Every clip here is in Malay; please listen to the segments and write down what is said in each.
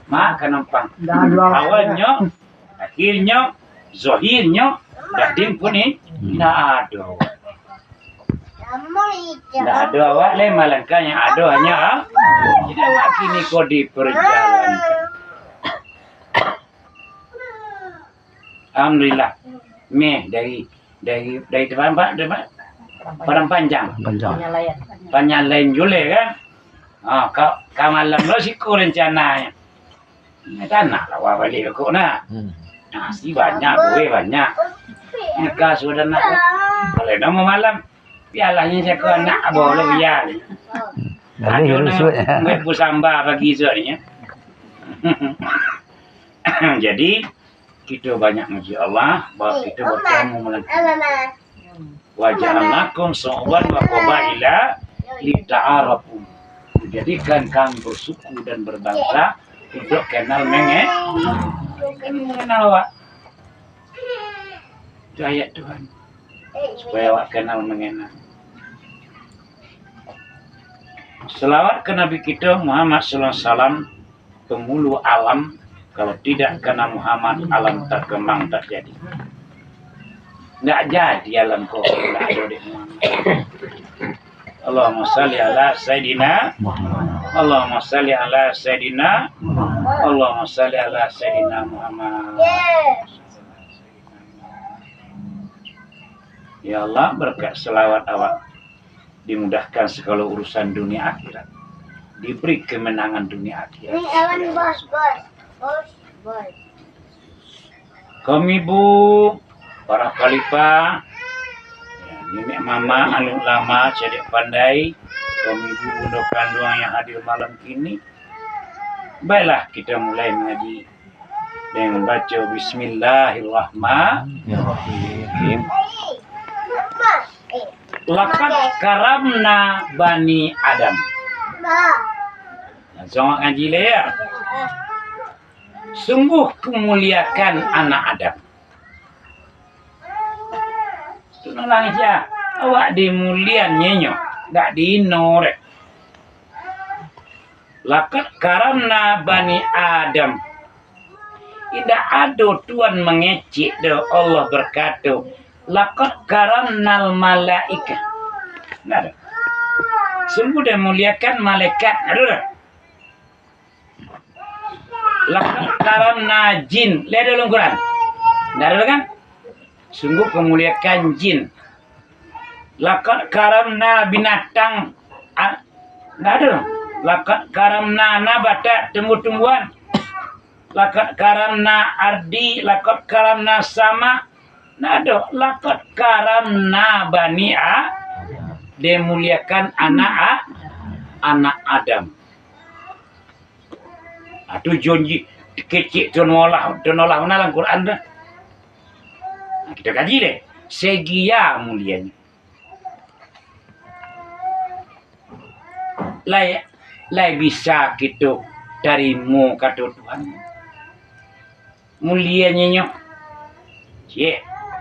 Mak kenampang. Awalnya, akhirnya, zohirnya, dating pun ini tidak ada. Tidak ada awak le malangkan yang ada hanya tidak awak kini kau diperjalankan. Alhamdulillah. Dari depan Padang Panjang. Penyalain jule kan. Kau malam lo siku rencananya. Tanah lah wah balik aku nak. Nasi banyak, kue banyak. Nikah sudah nak. Kalau nama malam, pialanya saya ke anak boleh biar. Aduh nak, gue pusamba bagi soalnya. Jadi kita banyak muji Allah bahwa kita bertemu melalui wajahanakum so'ban wa qabaila lita'arafu. Jadikan kami bersuku dan berbangsa untuk kenal mengenal awak. Itu ayat Tuhan supaya awak kenal mengenal. Selawat ke Nabi kita Muhammad sallallahu alaihi wasallam, pemulu alam. Kalau tidak kena Muhammad, alam tak kembang tak jadi. Nggak jadi alam kau tidak ada di Muhammad. Allahumma salli ala Sayyidina Allahumma salli ala Sayyidina Allahumma salli ala Sayyidina Muhammad. Ya Allah, berkat selawat awak dimudahkan segala urusan dunia akhirat, diberi kemenangan dunia akhirat. Kami bu para khalifah, nenek mama anu lama cerdik pandai, kami bu bunda kandung yang hadir malam ini. Baiklah kita mulai mengaji dengan membaca Bismillahirrahmanirrahim. Laqad karamna bani Adam. Langsung ngaji le ya. Sungguh kemuliakan anak Adam. Tu nangis ya. Awak dimulian nyenyo, dak diinore. Laqad karamna bani Adam. Tidak ada Tuhan mengecek do Allah berkata, laqad karamnal malaika. Nggak ada. Sungguh dia muliakan malaikat. Ada. Laqad karamna jin. Lihat dalam Quran. Nggak ada kan? Sungguh kemuliakan jin. Laqad karamna binatang. Nggak ada. Laqad karamna nabata, tumbuh-tumbuhan. Laqad karamna ardi. Laqad karamna sama. Nado, laqad karamna bani dia muliakan anak Adam. Atu jonji kecil tonolah dalam Quran dah. Kita kaji deh. Segia mulianya. Lai bisa kita darimu kata Tuhan. Mulianya nyok.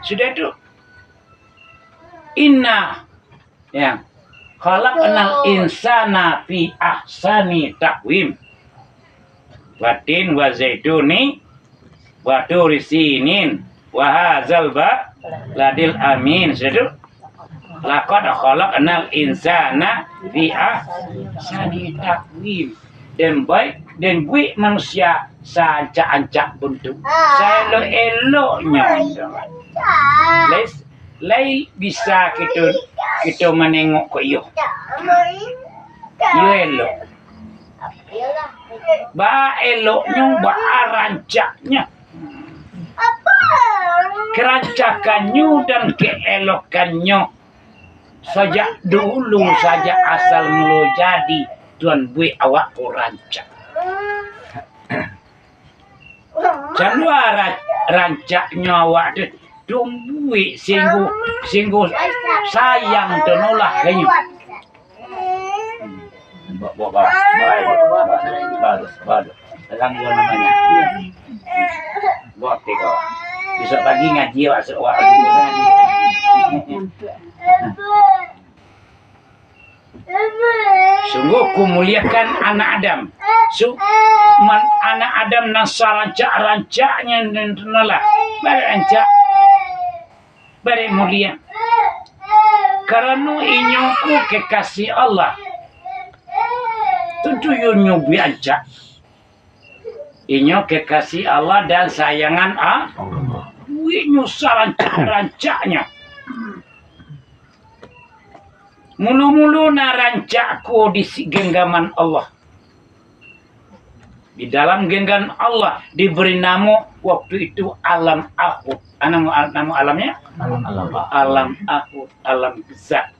Sudah tu. Inna yang khalaqnal insana fi ahsani taqwim. Watin wa zaituni wa turisinin wa hadzal ladil amin. Sudah tu. Laqad khalaqnal insana fi ahsani taqwim. Dan baik dan buat manusia sancak-ancak bentuk. Saya eloknya. Lai bisa kita menengok ke iyo. Iyo elok. Ba eloknya, ba rancaknya. Kerancakannya dan keelokannya sejak dulu saja asal mula jadi Tuhan buat awak ko rancak. Jangan rancaknya awak tu dumbuik singgu sayang tenolah kanyu. Bawa. Dalam gua namanya. Buat tiga. Besok pagi ngaji awak Sungguh ku muliakan anak Adam. Anak Adam nasa rancak-rancaknya nolak. Bari rancak. Bari mulia. Karena inyoku kekasih Allah. Tentu inyo biancak. Inyo kekasih Allah dan sayangan Allah. Inyo rancak-rancaknya. Mulu-mulu na rancakku di genggaman Allah. Di dalam genggaman Allah diberi nama waktu itu alam Ahud. Nama alamnya? Alam Ahud, alam zat.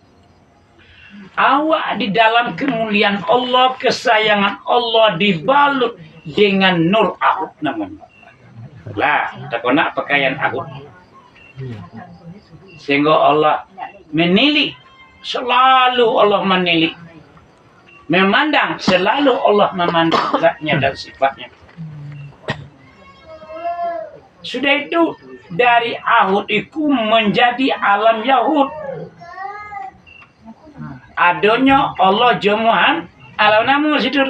Awak di dalam kemuliaan Allah, kesayangan Allah dibalut dengan nur Ahud namanya. Lah, tak nak pakaian Ahud. Sehingga Allah menilik. Selalu Allah menilik. Memandang, selalu Allah memandang zatnya dan sifatnya. Sudah itu, dari Ahud itu menjadi alam Yahud. Adanya Allah Jomuhan, alam namu situ.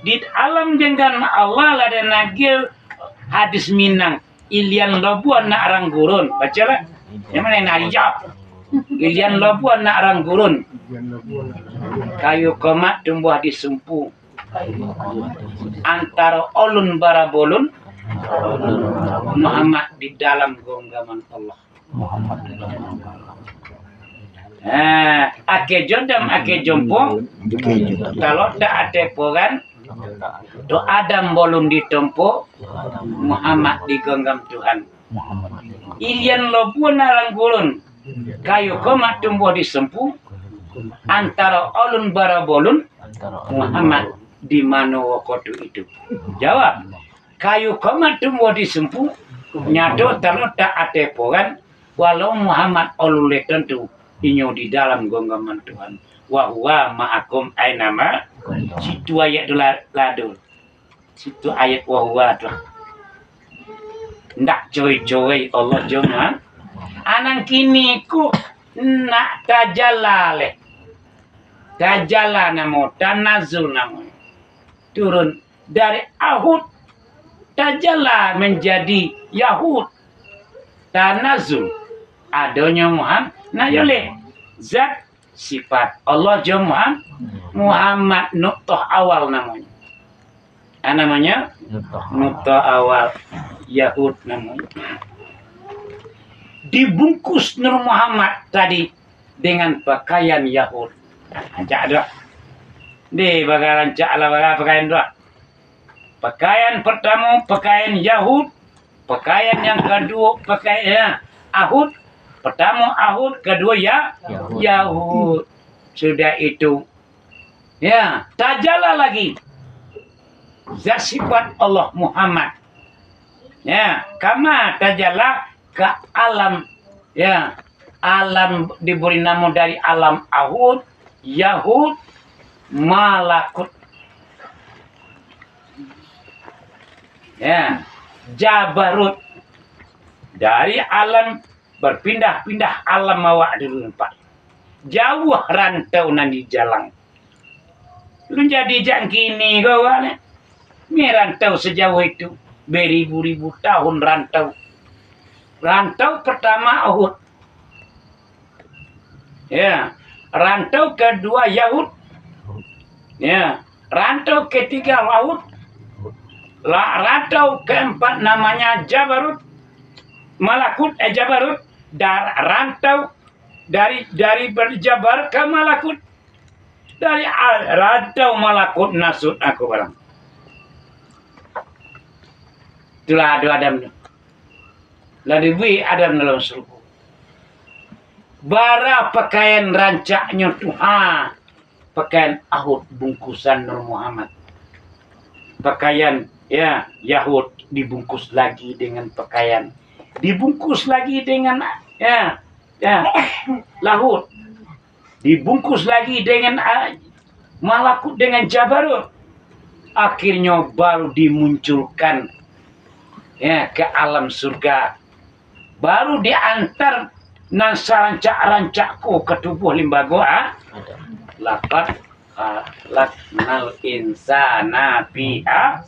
Di alam jenggan Allah ada nagil hadis Minang. Ilian lobuan nak arang gurun. Bacalah. Yang mana yang najak? Ilian lobuan nak arang gurun. Kayu komat tumbuh di sumpu. Antara olun barabolun. Muhammad di dalam genggaman Allah. Ake jodam, ake jompo. Kalau tak ada poran, do Adam bolon ditempo, Muhammad digenggam Tuhan. Ilian lobuan arang gurun. Kayu komat tumbuh di sempu. Antara olun barabolun. Muhammad di mana wakotu itu. Jawab. Kayu komat tumbuh di sempu. Nyado kalau tak ada poran. Walau Muhammad olule tentu. Inyo di dalam genggaman Tuhan. Wahwa ma'akum ainama. Situ ayat ladul. Situ ayat wahwa tu. Ndak coy-coy Allah jangan. Anang kini ku nak tajalale. Tajala namo, tanazul namo. Turun dari Ahud. Tajala menjadi Yahud. Tanazul. Adanya Muhammad. Nah yole. Zat sifat Allah Muhammad. Muhammad nuqtah awal namanya. Namanya? Nuqtah awal. Yahud namanya. Dibungkus Nur Muhammad tadi dengan pakaian Yahud. Rancak dah. Di bagaimana rancak lah pakaian dah. Pakaian pertama pakaian Yahud. Pakaian yang kedua pakaian Ahud. Pertama Ahud, kedua Yahud. Sudah itu. Ya, tajalah lagi. Zat sifat Allah Muhammad. Ya, kama tajalah ke alam, ya, alam diberi nama dari alam Ahud, Yahud, Malakut, ya, Jabarut. Dari alam berpindah-pindah alam awak dulu Pak. Jauh rantau nanti jalan. Lu jadi jangkini kau kan? Ini rantau sejauh itu, beribu-ribu tahun rantau. Rantau pertama Ahud. Ya. Rantau kedua Yahud. Ya. Rantau ketiga Ahud. Rantau keempat namanya Jabarut. Malakut Jabarut. Rantau dari berjabar ke Malakut. Dari rantau Malakut nasut aku barang. Itulah ada Adam. Lalu Adam dalam surga. Bara pakaian rancaknya Tuhan. Pakaian Ahud bungkusan Nur Muhammad. Pakaian ya Yahud dibungkus lagi dengan pakaian. Dibungkus lagi dengan ya Lahud. Dibungkus lagi dengan Malakut dengan Jabarut. Akhirnya baru dimunculkan ya ke alam surga. Baru diantar nan rancak-rancakku ketubuh limbago lapat laknal insana bi'a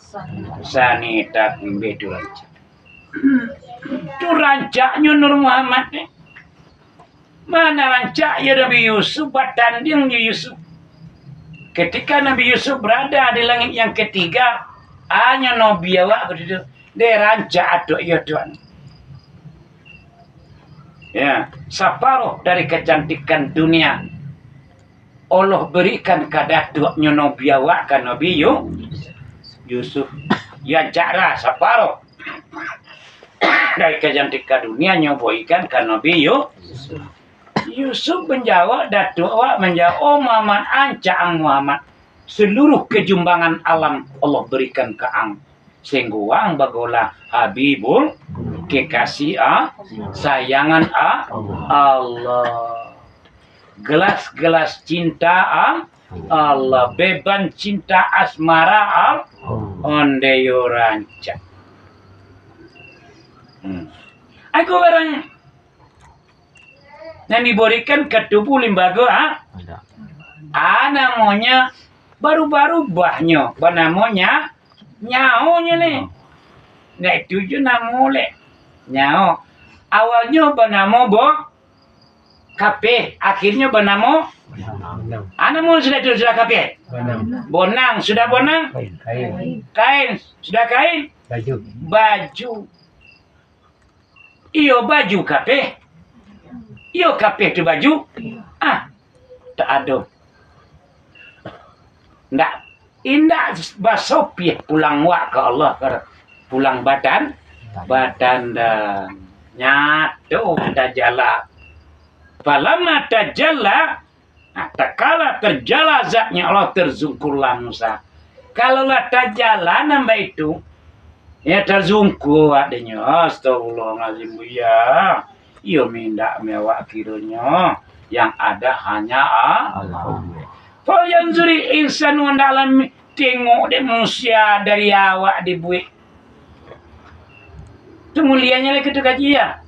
sanita bedu rancak. Itu rancaknya Nur Muhammad nih. Mana rancak ya Nabi Yusuf bertanding di Yusuf. Ketika Nabi Yusuf berada di langit yang ketiga, hanya Nabi awak begitu. Dia rancak aduk ya Tuhan. Ya, separuh dari kecantikan dunia Allah berikan kadaduknya Nabi awak kan Nabi Yusuf. Ya cara separuh dari kecantikan dunia nyoboikan kan Nabi Yusuf menjawab, datuk awak menjawab, oh Muhammad ancang Muhammad. Seluruh kejumbangan alam Allah berikan ke ang. Sengguang bagola Habibul kekasih sayangan Allah. Gelas-gelas cinta Allah. Beban cinta asmara ondeyo rancak. Aku barang yang diberikan ke tubuh limbago namanya baru-baru bahnya namanya nyaunya nih. Nah itu juga namanya nyau. Awalnya bernama kape, akhirnya bernama anamu sudah kape. Bonang sudah bonang. Kain sudah kain. Baju. Iyo baju kape. Iyo kape itu baju. Tak ada. Ndak indah basopi pulang wak ke Allah pulang badan dan nyatu tajala. Falamma tajalla tak kala terjala zatnya Allah terzungkurlah Musa. Kalau lah tajala nambah itu ya terzungkur adanya. Astagfirullahaladzim ya. Iyo minda mewak kiranya yang ada hanya Allah. Fal yanzuri insan dalam tengok de manusia dari awak dibuat. Kemuliaannya lagi tu kaji ya.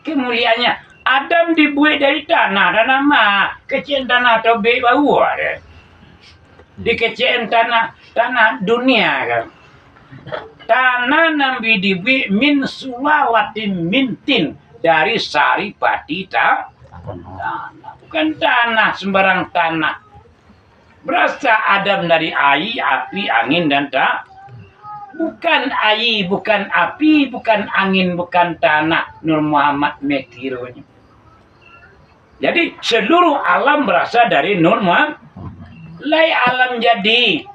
Kemuliaannya Adam dibuat dari tanah mah kecil tanah atau bau ada. Di kecil tanah dunia kan. Tanah Nabi dibuat min sulalatin mintin dari sari padi tanah. Bukan tanah sembarang tanah. Berasal Adam dari air, api, angin dan tak. Bukan air, bukan api, bukan angin, bukan tanah. Nur Muhammad mekironya. Jadi seluruh alam berasal dari Nur Muhammad. Lai alam jadi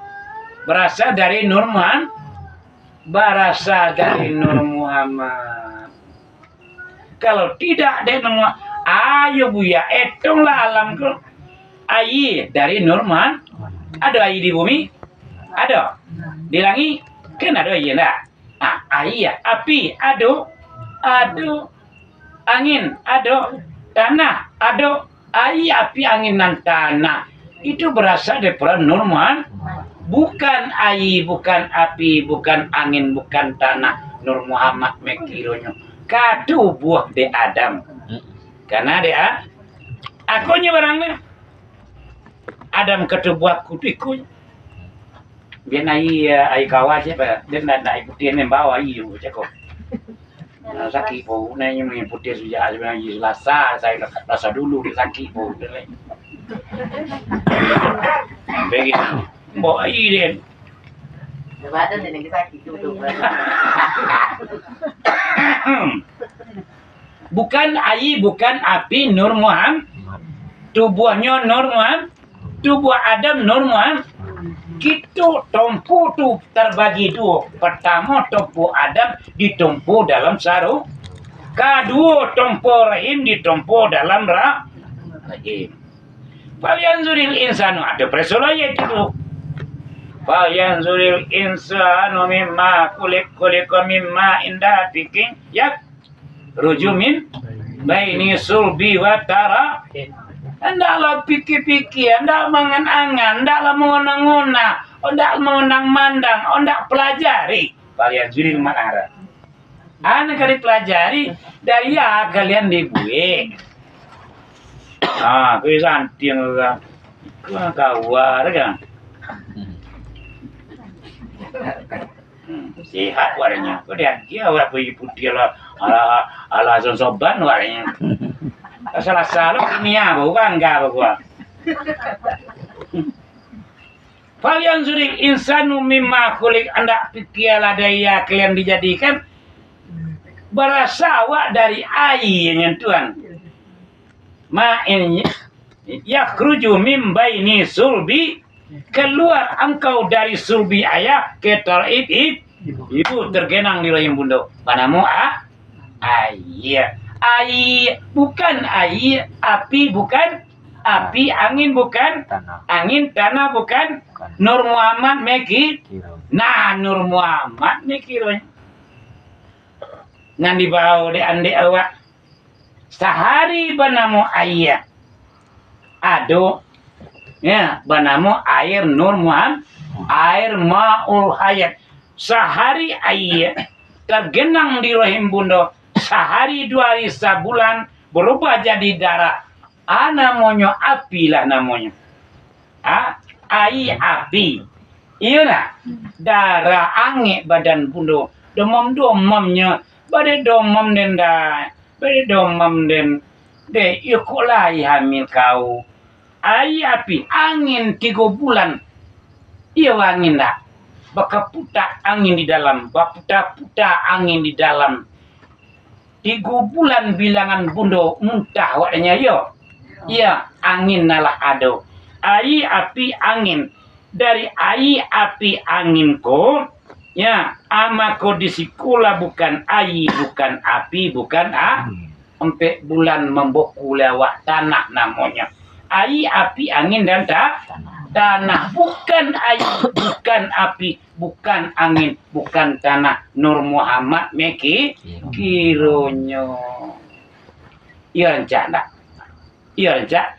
berasal dari Nur Muhammad. Berasal dari Nur Muhammad. Kalau tidak ada Nur Muhammad, ayo buya, etonglah alamku. Air dari Nur Muhammad. Ada air di bumi? Ada. Di langit? Kan ada air enggak? Air, api, ada. Angin, ada. Tanah, ada. Air, api, angin, dan tanah. Itu berasal dari Nur Muhammad. Bukan air, bukan api, bukan angin, bukan tanah. Nur Muhammad mekironya. Kadu buah de Adam. Karena dia akunya barangnya. Adam ketubuh kutuikunya. Biar ai kawas siapa? Dia nak putih ni bawa air cakap. Sakit pun, ni yang putih sudah sebenarnya Selasa saya rasa dulu sakit pun. Begitu. Bawa air dia. Badan ni sakit tu. Bukan air, bukan api, Nur Muhammad. Tubuhnya Nur Muhammad. Tubuh Adam Nur Muhammad. Gitu tumpu tu terbagi dua. Pertama tumpu Adam ditumpu dalam sarung. Kedua tumpu rahim ditumpu dalam rahim. Falyanzuril insanu, ada presolaya itu. Falyanzuril insanu mimma kulika mimma indah bikin yak rujumin baini sulbi wa tara. Hendaklah pikir-pikir, hendak mengangan-angan, hendaklah mengonang-onang, hendak mengenang-mandang, hendak pelajari. Falyanzuril manara. Anak kali pelajari dari ya kalian dibuat. Ah, kuis anting lah. Kawar kan. Sehat warnanya. Kau dia orang putih lah. Ala soban warnanya. Salah ini ya, bukan enggak gua. Kalian sudah insanu mimma khuliq anda pikialah daya kalian dijadikan berasawa dari air Tuhan. Ma'in yakhruju min baini sulbi, keluar engkau dari sulbi ayah ketarib ibu tergenang di rahim bunda. Panamu air. Air bukan air, api bukan api, angin bukan angin, tanah bukan. Nur Muhammad meki. Nah, Nur Muhammad meki ngan dibawa di ande awak sehari banamu air ado ya banamu air Nur Muhammad, air maul hayat, sehari air tergenang di rahim bunda, sehari 2 hari sebulan berubah jadi darah. Namanya api lah namanya. Air api. Iya lah. Darah angin badan bunda. Demam-demamnya. Bade domam den da. Bade domam den. De ikulai hamil kau. Air api. Angin 3 bulan. Iya angin dah. Baka putar angin di dalam. Baka angin di dalam. 3 bulan bilangan bunda muntah wadanya yo. Iya, angin nalah ado. Air api angin. Dari air api angin ko, ya, amako disikula bukan air, bukan api, bukan empat bulan memboku lewat tanah namanya. Air api angin dan tanah, bukan air, bukan api, bukan angin, bukan tanah. Nur Muhammad meki kironyo. Iya rencana. Iya rancak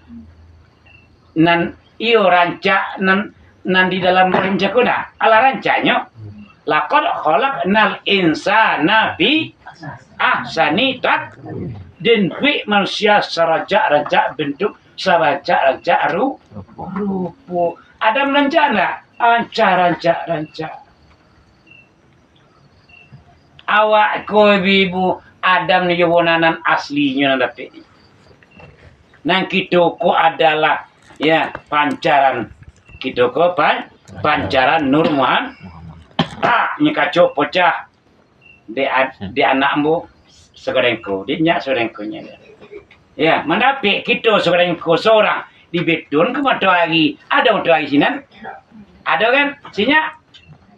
nan iyo rancak nan di dalam rancak kuna ala rancaknya laqad khalaqnal insana fi ahsani dan wi manusia rancak bentuk rancak rupa Adam rencana rancak awak ko ibu Adam ni yowonanan aslinya nanti. Nang kitoko adalah ya pancaran kitoko pancaran Nur Muhammad. Ni kacau pecah di anakmu sekarangku, di nyak sekarangkunya. Ya, mendapat kita sekarangku seorang di beton ke mata lagi. Ada untuk lagi sinan? Ada kan? Sinya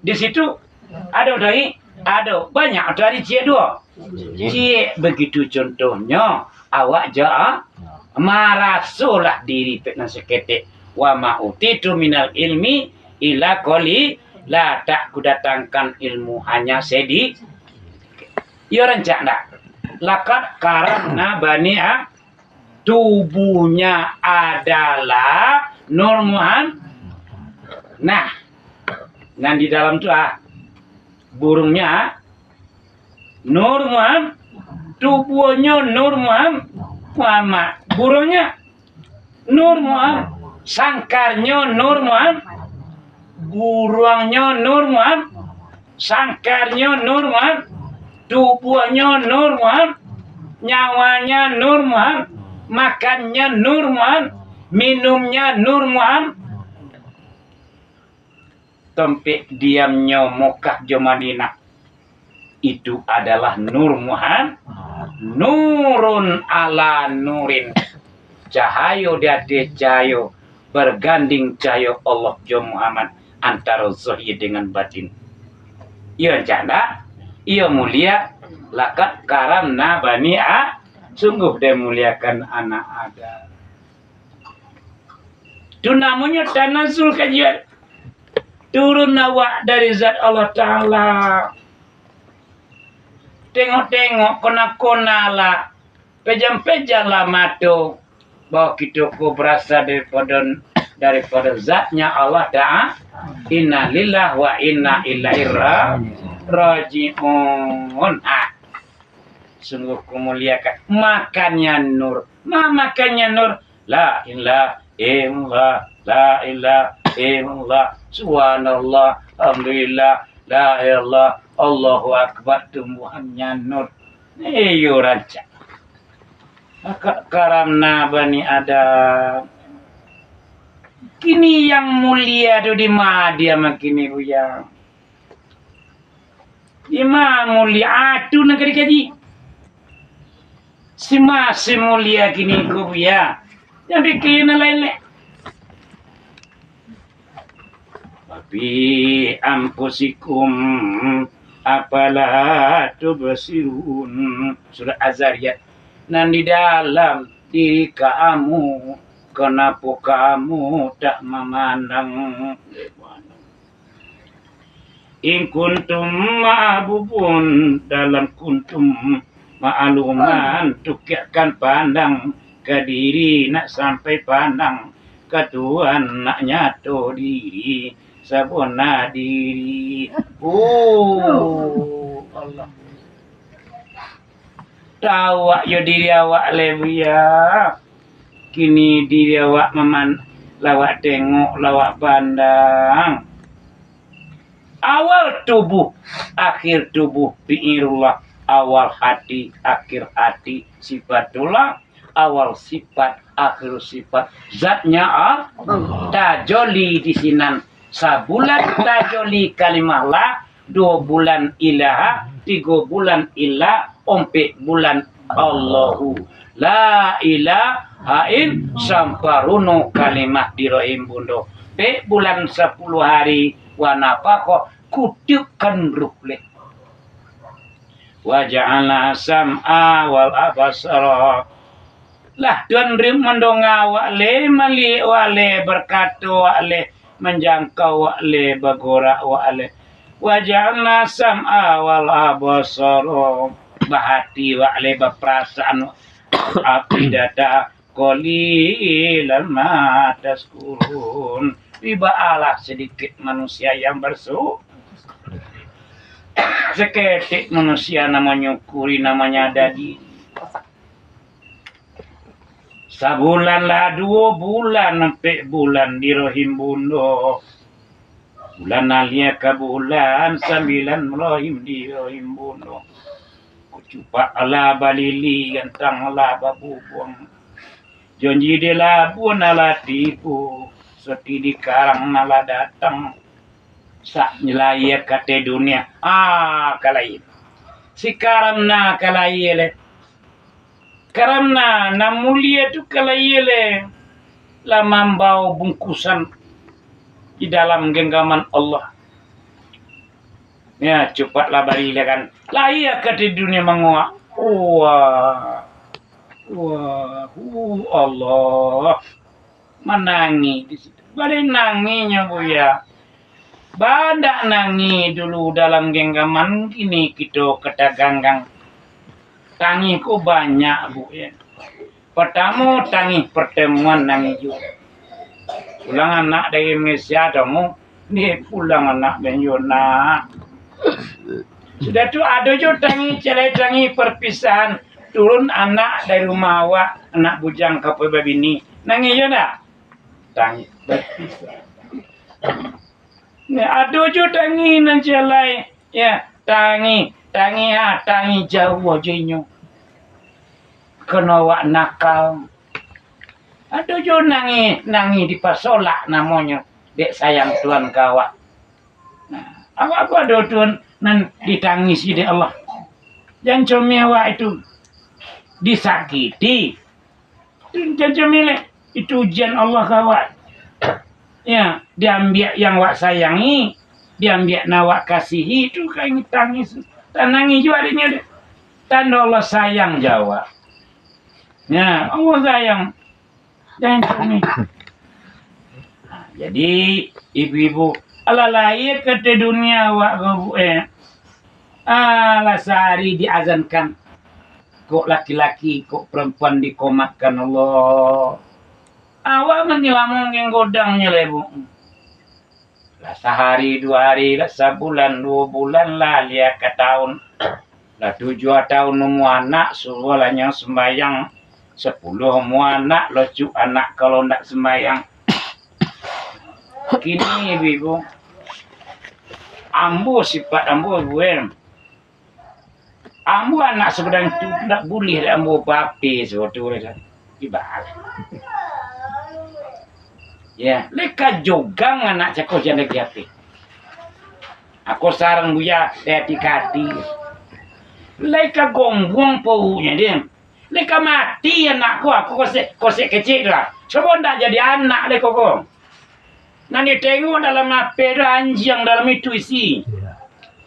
di situ ada untuk lagi? Ada banyak untuk lagi cie 2. Cie begitu contohnya awak jaa marasulah diri pekna seketik wa ma'utitu minal ilmi ila qoli la tak kudatangkan ilmu hanya sedi. Ya rencak ndak lakat karena bani tubuhnya adalah Nur Muhammad. Nah di dalam tu burungnya Nur Muhammad, tubuhnya Nur Muhammad, burungnya Nur Muhammad, sangkarnya Nur Muhammad, burungnya Nur Muhammad, sangkarnya Nur Muhammad, tubuhnya Nur Muhammad, nyawanya Nur Muhammad, makannya Nur Muhammad, minumnya Nur Muhammad. Tempat diamnya Mekah jo Madinah itu adalah Nur Muhammad. Nurun ala nurin, cahayo dari cahayo, berganding cahayo Allah jo Muhammad antara zahir dengan batin. Iya canda, iya mulia, lakat karamna bani sungguh dia muliakan anak Adam. Itu namanya tanazul kajian, turun awak dari zat Allah Ta'ala. Tengok-tengok kona-kona lah, pejam-pejam lah matu bahwa kita berasal daripada zatnya Allah Ta'ala. Inna lillah wa inna ilaihi raji'un. sungguh kumuliakan. Makannya nur. Makannya nur. La ilaha illallah, la ilaha illallah, subhanallah, alhamdulillah, la ilallah, Allahu akbar, tumbuhannya nur. Iyo raja. Karamna bani Adam. Kini yang mulia tu di mana dia makini buyang. Di mana mulia atu nak kaji. Si masih mulia kini ku buyang. Yang bikin lain. Tapi ampusikum apalah tubsirun. Surah Az-Zariyat. Dan di dalam diri kamu, kenapa kamu tak memandang? In kuntum ma'abubun, dalam kuntum ma'aluman, tukikkan pandang ke diri, nak sampai pandang ke Tuhan, nak nyato diri, sabuna diri. Allah. Tahu yo diri awak lebih ya. Kini diri awak lawak tengok, lawak pandang. Awal tubuh, akhir tubuh bi'irullah. Awal hati, akhir hati sifatullah. Awal sifat, akhir sifat. Zatnya tajoli di sinan. Sabulan tajoli kalimah la. 2 bulan ilaha, 3 bulan ilah, 4 bulan Allahu. La ilaha il samparuno kalimat di rohim bundo. Bulan 10 hari wanapako kutiukan ruhle. Wa ja'ala sam'a wal abasara. Lah tuan rim mendonga wale mali wale berkatu wale menjangkau wale bergorak wale. Wa ja'ala sam'a wal abasara. Bahati wale berperasaan apidata qalilan ma taskurun. Tibaalah sedikit manusia yang seketik manusia namanya nyukuri, namanya dadi. Sabulan lah 2 bulan sampai bulan di rohim bundo. Bulan alia ke bulan 9 rohim di rohim bundo. Kucupak ala balili gantang ala babubuang. Janji dia labun ala tipu. Seti di karang nala datang. Sak nyelaya kate dunia. Kalai. Si karamna kalai le. Karamna na mulia tu kalai le. La mambau bungkusan di dalam genggaman Allah. Ya, cepatlah bari le kan. Layak kate dunia menguak. Wah. Allah. Menangi di situ. Badai nanginya buya. Badak nangi dulu dalam genggaman kini kita ketaganggang. Tangi ku banyak bu ya. Pertama tangi pertemuan nangi juga. Pulang anak dari Malaysia kamu, ni pulang anak Benyona. Sudah tu ada juga tangi cerai tangi perpisahan. Turun anak dari rumah awak, anak bujang kapal babini. Nangi je tak? Tangi berpisah. Ni ada je tangi nan celai. Ya, tangi jauh wajahnya. Kena wak nakal. Ada je nangi di pasolak namanya. Dek sayang Tuhan kawak. Nah, awak apa ada Tuhan nan ditangisi di Allah. Jangan cumi awak itu disakiti. Jangan cumi itu ujian Allah kawak. Ya, diambil yang wak sayangi, diambil nawak kasihi, itu kayak tangis. Tanangi juga adanya. Tanda Allah sayang jawab. Ya, Allah sayang. Jangan cumi. Nah, jadi, ibu-ibu, ala lahir ke dunia wak gabu ala sehari diazankan. Kok laki-laki, kok perempuan dikomatkan Allah. Awak menyelamung yang godangnya lebu. Lah sehari 2 hari, lah sebulan 2 bulan lah lihat ke tahun. Lah 7 tahun mu anak suruh lahnya sembahyang 10 mu anak lucu anak kalau ndak sembahyang. Kini ibu ambo sifat ambo buem. Ambo anak sebenarnya tu ndak boleh ambo papi suatu kan. Ibal. Ya, leka jogang anak cakap janda kiapi. Aku sarang buya hati-hati. Leka gombong pounya dia. Leka mati anakku aku kosek kecil lah. Coba ndak jadi anak leka kok. Nanti tengok dalam apa anjing dalam itu isi.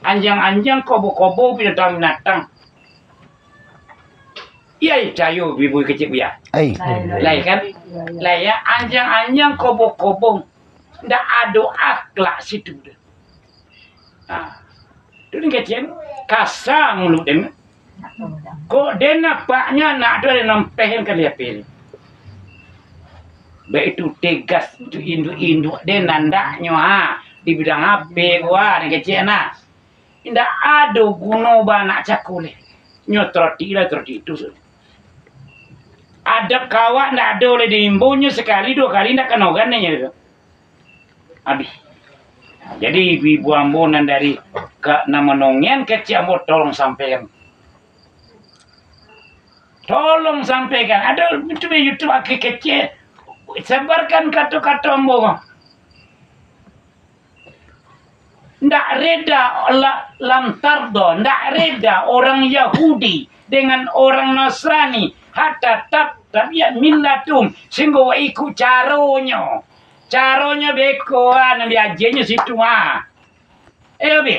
Anjing-anjing kobo-kobo binatang-binatang. Iya, cayo bibu kecil buya. Lai kan? Lai ya anjing-anjing kobo-kobo. Ndak ada akhlak situ. Ah. Itu ni kecil kasar mulut dia. Kok dia nampaknya nak ada nampehin kali apa. Baik itu tegas itu induk-induk dia nandaknya di bidang apa gua ni kecil nak. Indah ada guna banak cakule. Nyotroti lah troti itu. Ada kawan ndak ada oleh diimbunya sekali 2 kali ndak kena gannya itu. Habis. Jadi ibu ambonan dari ke nama nongen kecil ambo tolong sampaikan. Tolong sampaikan. Ada YouTube aki kecil. Sebarkan kata-kata ambo. Ndak reda lam tardo, ndak reda orang Yahudi dengan orang Nasrani hatta tabiat millatum sehingga ikut caronya. Caranya bekoan nabi ajarnya situ be.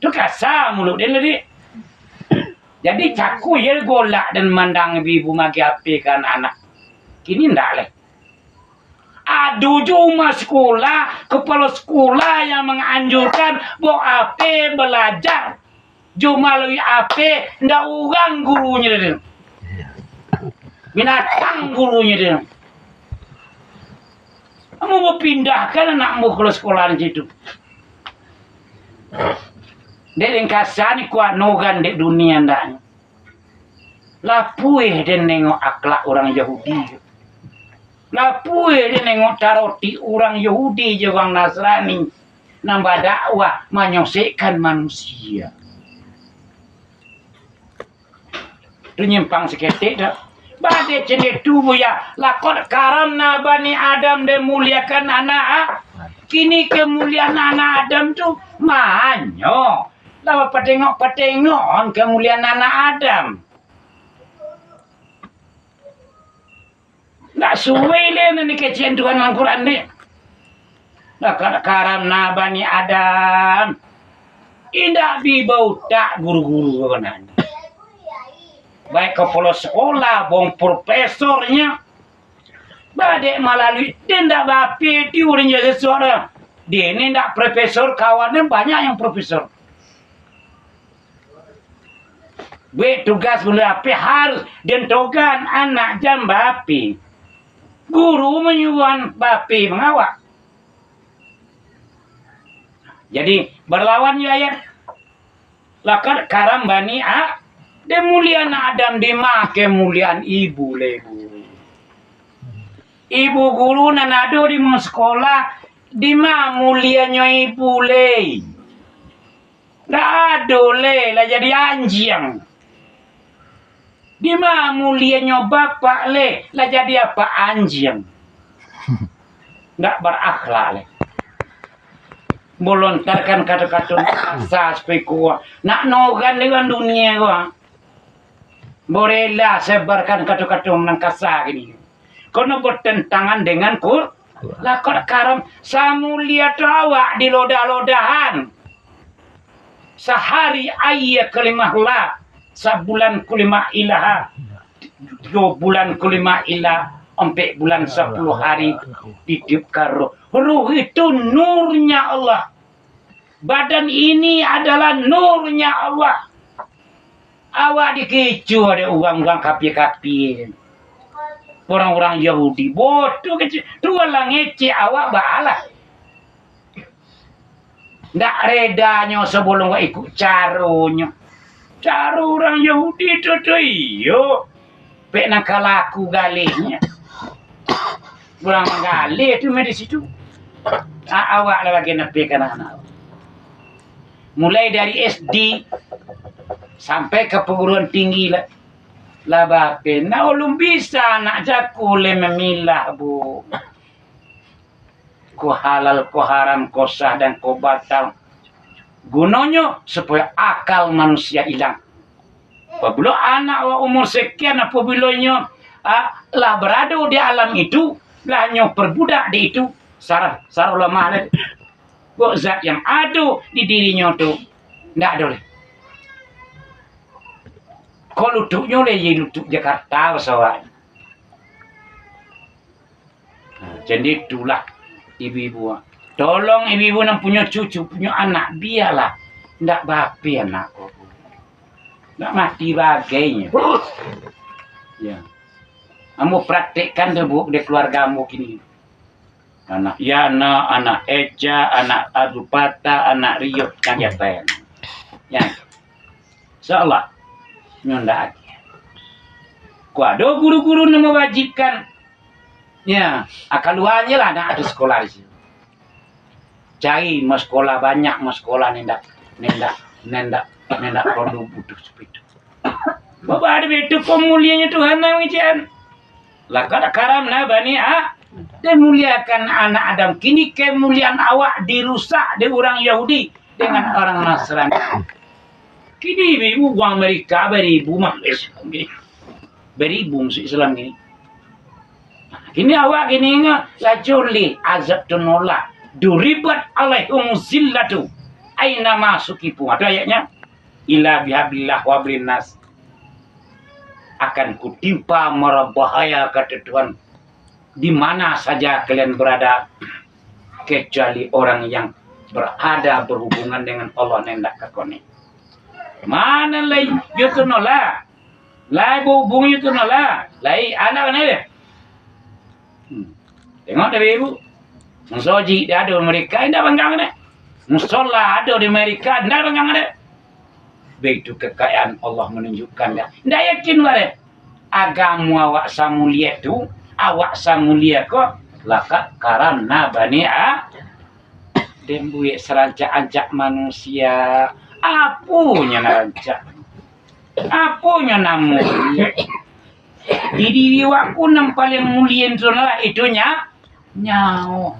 Tu kasar mulut dia tadi. Jadi caku ya golak dan mandang ibu magi api kan anak. Kini ndak leh. Aduh cuma sekolah, kepala sekolah yang menganjurkan bawa api belajar. Cuma lebih api ndak orang gurunya dia. Binatang gurunya dia. Kamu mau pindahkan anakmu ke sekolah di situ. Dia yang kasar ni kuat nogan di dunia ndak. Lapui dia nengok akhlak orang Yahudi. Lapui dia nengok taroti orang Yahudi je orang Nasrani. Nambah dakwah menyosekkan manusia. Itu nyimpang seketik dah. Badai jenis tubuh ya. Lakot karamna Bani Adam dan muliakan anak. Kini kemuliaan anak Adam tu manyo. Lawa patengok kemuliaan anak Adam. Tak suwe le ni kecian Tuhan Al-Quran ni. Lakot karamna Bani Adam. Indah bibau tak guru-guru kanan. Baik kepala sekolah, bong profesornya. Badek melalui dia ndak bapi tiurnya sesuatu. Dia ni ndak profesor, kawannya banyak yang profesor. Baik tugas benda api harus dentogan anak jam bapi. Guru menyuruh bapi mengawak. Jadi berlawan ya ayat. Lakar karam bani Demuliaan Adam dima kemuliaan ibu lebu. Ibu guru nanado di sekolah dima mulianya ibu le. Ndak ado le lah jadi anjing. Dima mulianya bapak le lah jadi apa anjing. Ndak berakhlak le. Melontarkan kata-kata kasar spekua. Nak nogan dengan dunia gua. Bolehlah sebarkan kata-kata menang kasar gini. Karena bertentangan dengan lakot karam. Samu lihat awak di lodah-lodahan. Sehari ayat kelimah la. Sebulan kulimah ilaha. 2 bulan kulimah ilah. 4 bulan 10 hari. Didipkan roh. Roh itu nurnya Allah. Badan ini adalah nurnya Allah. Awak dikecu ada orang-orang kapi-kapi. Orang-orang Yahudi. Bodoh kecil. Dua lah ngece awak bahala. Ndak redanya sebelum ikut caranya. Cara orang Yahudi tu iyo. Pek nak kalaku galihnya. Orang galih tu di situ. Awak lah bagi napi anak-anak. Mulai dari SD sampai ke perguruan tinggi lah. Lah bape, nak ulum bisa nak jaku le memilah bu. Ko halal, ko haram, ko sah dan ko batal. Gunanya supaya akal manusia hilang. Apabila anak wa umur sekian apabila lah berada di alam itu, lah nyo perbudak di itu, sarah ulama ada. Kok zat yang ada di dirinya tu, ndak ada leh. Kalau luduknya le ye luduk Jakarta pesawat. Jadi itulah ibu-ibu. Tolong ibu-ibu yang punya cucu, punya anak, biarlah ndak bapi anakku. Ndak mati bagainya. Ya. Kamu praktekkan deh bu di keluargamu kini. Anak Yana, anak Eja, anak Adupata, anak Rio, yang apa ya? Insyaallah. Nyonda lagi. Ku ada guru-guru yang mewajibkan. Ya, akaluannya lah nak ada sekolah di sini. Cari mas sekolah banyak, mas sekolah nendak perlu butuh sepitu. Bapak ada betul pemulianya Tuhan namanya. Lah kada karam lah bani dia muliakan anak Adam. Kini kemuliaan awak dirusak di orang Yahudi dengan orang Nasrani. Kini ibu orang Amerika beribu mak Islam gini. Beribu musuh Islam gini. Kini awak gini lajuli azab tunolak. Duribat alaihum zillatu. Aina masukipu. Ada ayatnya. Ila bihabillah wa nas. Akan kutimpa mara bahaya kata Tuhan. Di mana saja kalian berada. Kecuali orang yang berada berhubungan dengan Allah nendak kakone. Mana lagi itu nolak, lagi berhubung itu nolak, lagi anak mana dia? Tengok dari ibu, musoji dia ada di Amerika, tidak banggang deh. Musola ada di Amerika, tidak banggang deh. Begitu kekayaan Allah menunjukkan dia. Tidak yakin deh. Agamu awak samulia tu, awak samulia kok, laka karena bani dembuye serancak-ancak manusia. Apunya narancak, apunya namu. Di diri waku yang paling mulia itu nyawa.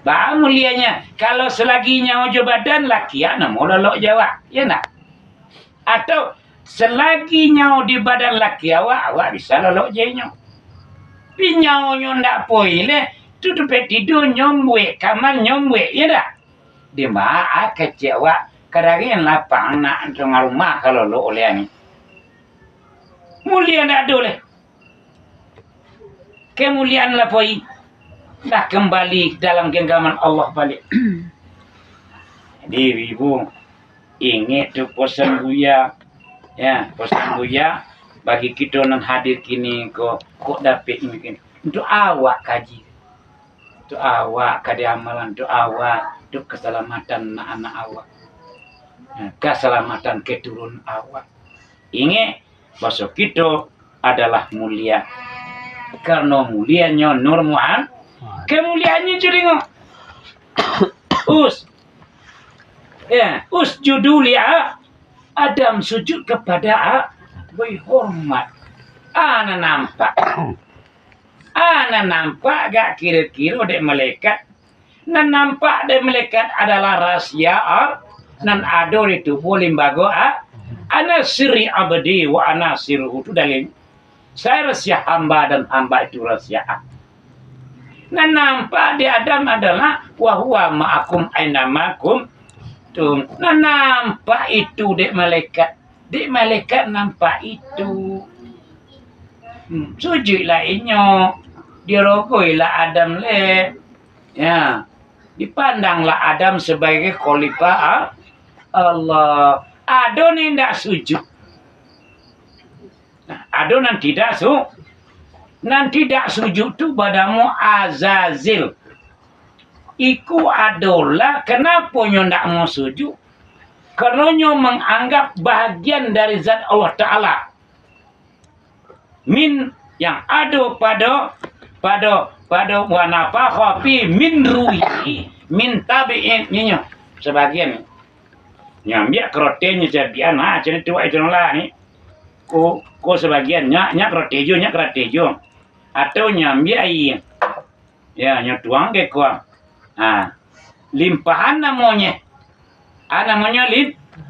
Bah mulianya. Kalau selagi nyawa jo badan laki ya mau lolok Jawa, ya nak? Atau selagi nyawa di badan laki awak bisa lolok jenyo. Pi nyawanya ndak poile, tutup tidur nyomwe, kamar nyomwe, ya dah. Di mana kecewa keragian lapang nak tengah rumah kalau lo oleh ni mulia nak boleh kemuliaan lapoi dah kembali dalam genggaman Allah balik. Jadi ibu ingat tu pesan buya ya pesan buya bagi kita yang hadir kini kok dapat mungkin untuk awak kaji. Untuk awak kada amalan, untuk awak, untuk keselamatan anak-anak awak. Keselamatan keturun awak. Ingat, bahasa kita adalah mulia. Karena mulianya Nur Muhammad, kemuliaannya juga usjudu li Adam sujud kepada hormat. Ana nampak. Ana nampak gak kira-kira dek malaikat. Nan nampak dek malaikat adalah rahasia nan ada di tubuh limbaga ana sirri abadi wa ana sirruhu itu dalil. Saya rahasia hamba dan hamba itu rahasia. Nan nampak di Adam adalah wa huwa ma'akum aina ma'akum. Tuh, nan nampak itu dek malaikat. Dek malaikat nampak itu. Sujudlah inyo. Dirogoilah Adam le. Ya. Dipandanglah Adam sebagai khalifah Allah. Adon yang tidak sujud. Nah, adon yang tidak sujud tu badamu Azazil. Iku adalah kenapa nyo ndak mau sujud? Karenanya menganggap bahagian dari zat Allah Ta'ala. Min yang ada pada wa nafakha fi min ruhi min tabi'in nyo sebagian nyambia krotenya jabian jadi tua itu lah ni ko sebagian nya krotejo atau nyambia ya nya tuang ke ko limpahan namanya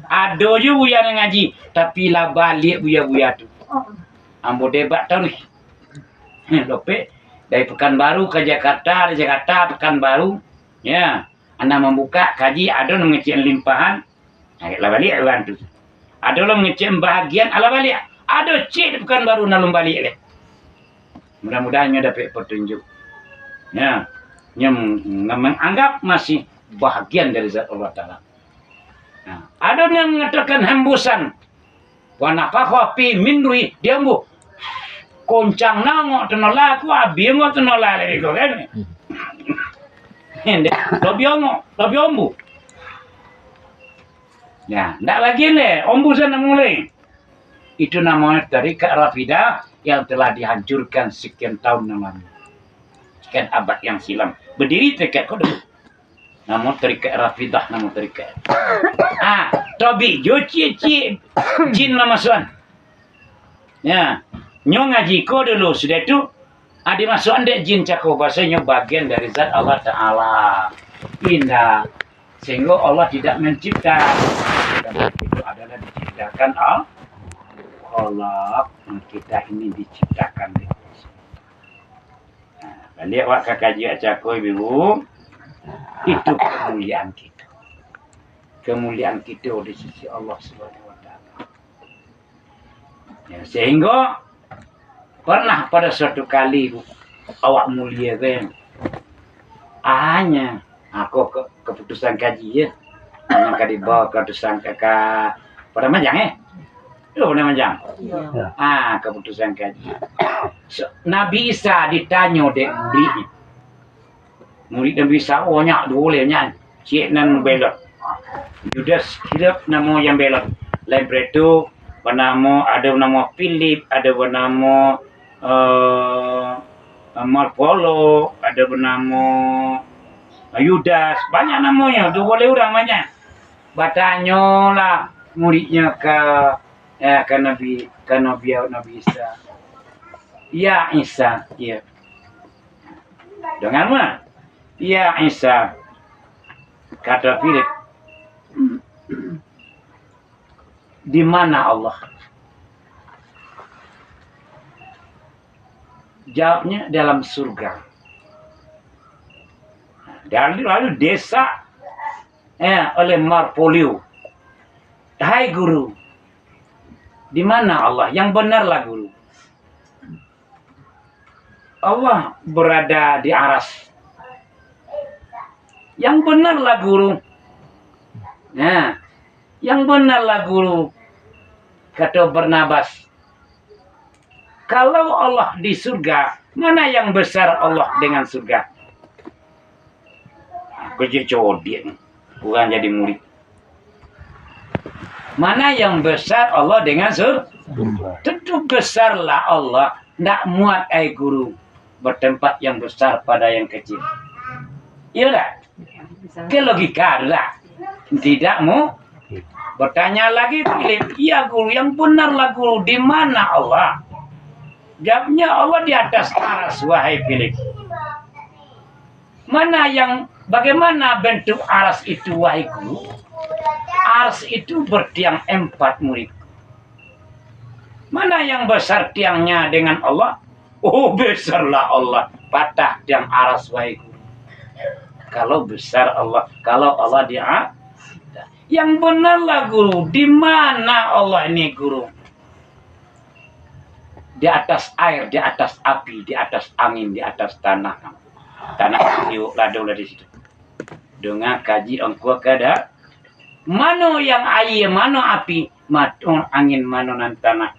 ado je buya ngaji tapi lah balik buya tu ambo debat terus lope dari Pekanbaru ke Jakarta, dari Jakarta Pekanbaru, ya, anda membuka kaji, ada mengecek limpahan, ala balik tu, ada lo mengecek bahagian, ala balik, ada cek di Pekanbaru nalum balik le. Mudah-mudahan dapat petunjuk, ya, yang menganggap masih bahagian dari zat Allah Taala. Nah, ada yang mengatakan hembusan, wa nafakha fi min ruhi, dia embuh. Koncang nangok tenola aku abi ngok tenola lagi kau kan? Lebih ombu. Ya, ndak lagi le, ombu sana mulai. Itu namanya tarekat Rafidah yang telah dihancurkan sekian tahun namanya. Sekian abad yang silam. Berdiri tarekat kau dulu. Namun tarekat Rafidah, namun tarekat. Tobi, joci jin mama suan. Ya. Nyo ngaji ko dulu sudah tu ada masuk anda jin cakap bahasanya bagian dari zat Allah Ta'ala indah sehingga Allah tidak mencipta dan itu adalah diciptakan Allah kita ini diciptakan balik wak kaji cakap ibu itu kemuliaan kita di sisi Allah Subhanahu Wa Ta'ala ya, sehingga pernah pada suatu kali awak mulia kan hanya aku keputusan kaji ya yang kadi bawa keputusan kakak pada majang itu pada majang keputusan kaji Nabi Isa ditanya dek murid Nabi Isa banyak dolenya cik nan belok Judas hidup nama yang belok lain itu bernama ada nama Philip ada bernama Marpolo, ada bernama Yudas, banyak namanya, 2 orang banyak. Batanya lah muridnya ke Nabi Isa. Ya Isa, ya. Dengan mana? Ya Isa. Kata Philip. Di mana Allah? Jawabnya dalam surga. Dan lalu desa oleh Marpolio. Hai guru, di mana Allah? Yang benarlah guru. Allah berada di aras. Yang benarlah guru. Nah, yang benarlah guru. Kata Barnabas. Kalau Allah di surga, mana yang besar Allah dengan surga? Aku jadi codit, bukan jadi murid. Mana yang besar Allah dengan surga? Tentu besarlah Allah. Tidak muat guru bertempat yang besar pada yang kecil. Iya tak? Ke logika adalah tidak mau. Bertanya lagi Philip, iya guru, yang benarlah guru, di mana Allah? Jawabnya Allah di atas aras, wahai Philip. Bagaimana bentuk aras itu, wahai guru? Aras itu bertiang 4 murid. Mana yang besar tiangnya dengan Allah? Oh, besarlah Allah. Patah tiang aras, wahai guru. Kalau besar Allah, kalau Allah dia, yang benarlah guru. Di mana Allah ini guru? Di atas air, di atas api, di atas angin, di atas tanah. Tanah yuk lado di situ. Dengan kaji engkau kada. Mano yang air, mano api, mano angin, mano nan tanah.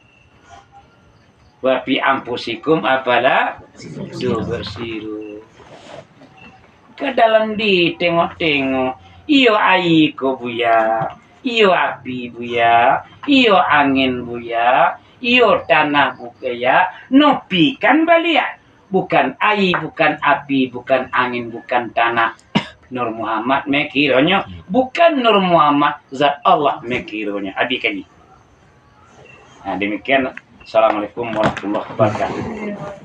Wapi ampusikum apalah do bersiru. Ke dalam di tengok-tengok. Iyo air ko buya. iyo api buya, iyo angin buya, iyo tanah buya, nopi kan balia. Bukan air, bukan api, bukan angin, bukan tanah. Nur Muhammad mekironya, bukan Nur Muhammad zat Allah mekironya. Abi kani. Nah, demikian. Assalamualaikum warahmatullahi wabarakatuh.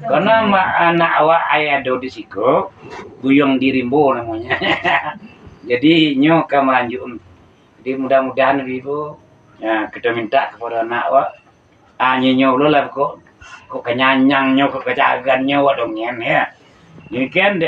Karena anak awak ayah do di siko, buyong dirimbo namanya. Jadi nyo kamanjun. Jadi mudah-mudahan ibu ya kita minta kepada anak awak, nyo lo lah kok kenyanyang nyo kok kejagan nyo wak dongeng ya. Demikian